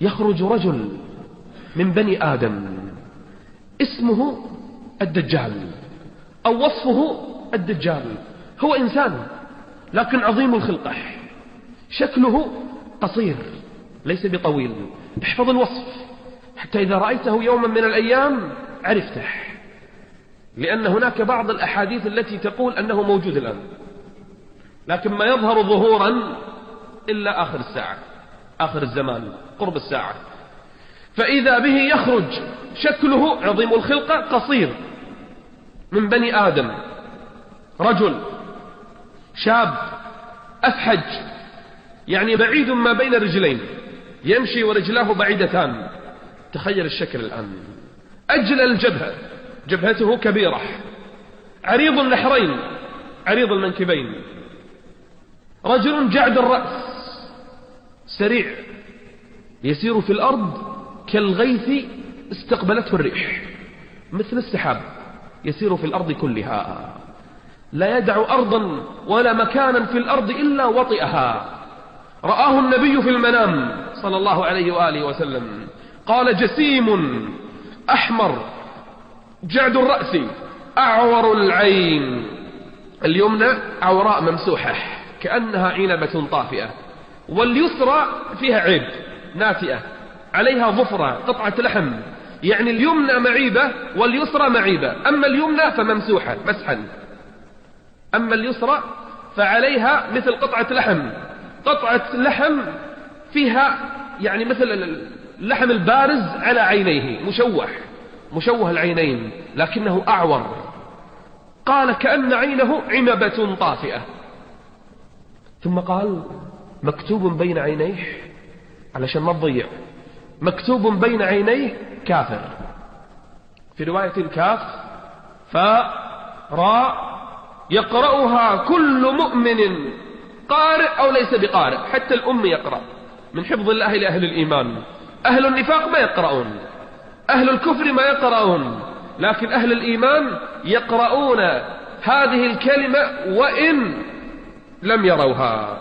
يخرج رجل من بني آدم اسمه الدجال أو وصفه الدجال. هو إنسان لكن عظيم الخلقة، شكله قصير ليس بطويل. احفظ الوصف حتى إذا رأيته يوما من الأيام عرفته، لأن هناك بعض الأحاديث التي تقول أنه موجود الآن، لكن ما يظهر ظهورا إلا آخر الساعة، آخر الزمان، قرب الساعة. فإذا به يخرج شكله عظيم الخلقة قصير من بني آدم، رجل شاب أفحج، يعني بعيد ما بين الرجلين، يمشي ورجلاه بعيدتان. تخيل الشكل الآن. أجل الجبهة، جبهته كبيرة، عريض النحرين، عريض المنكبين، رجل جعد الرأس، سريع، يسير في الأرض كالغيث استقبلته الريح، مثل السحاب يسير في الأرض كلها، لا يدع أرضا ولا مكانا في الأرض إلا وطئها. رآه النبي في المنام صلى الله عليه وآله وسلم، قال: جسيم أحمر جعد الرأس أعور العين اليمنى عوراء ممسوحة كأنها عنبة طافئة، واليسرى فيها عيب ناتئة عليها ظفرة قطعة لحم، يعني اليمنى معيبة واليسرى معيبة، أما اليمنى فممسوحة مسحا، أما اليسرى فعليها مثل قطعة لحم، قطعة لحم فيها يعني مثل اللحم البارز على عينيه، مشوه العينين لكنه أعور. قال: كأن عينه عنبة طافئة. ثم قال: مكتوب بين عينيه، علشان ما تضيع، مكتوب بين عينيه كافر، في رواية كاف فاء راء، يقرأها كل مؤمن قارئ أو ليس بقارئ، حتى الأم يقرأ من حفظ الله لأهل الإيمان. أهل النفاق ما يقرؤون، أهل الكفر ما يقرؤون، لكن أهل الإيمان يقرؤون هذه الكلمة وإن لم يروها.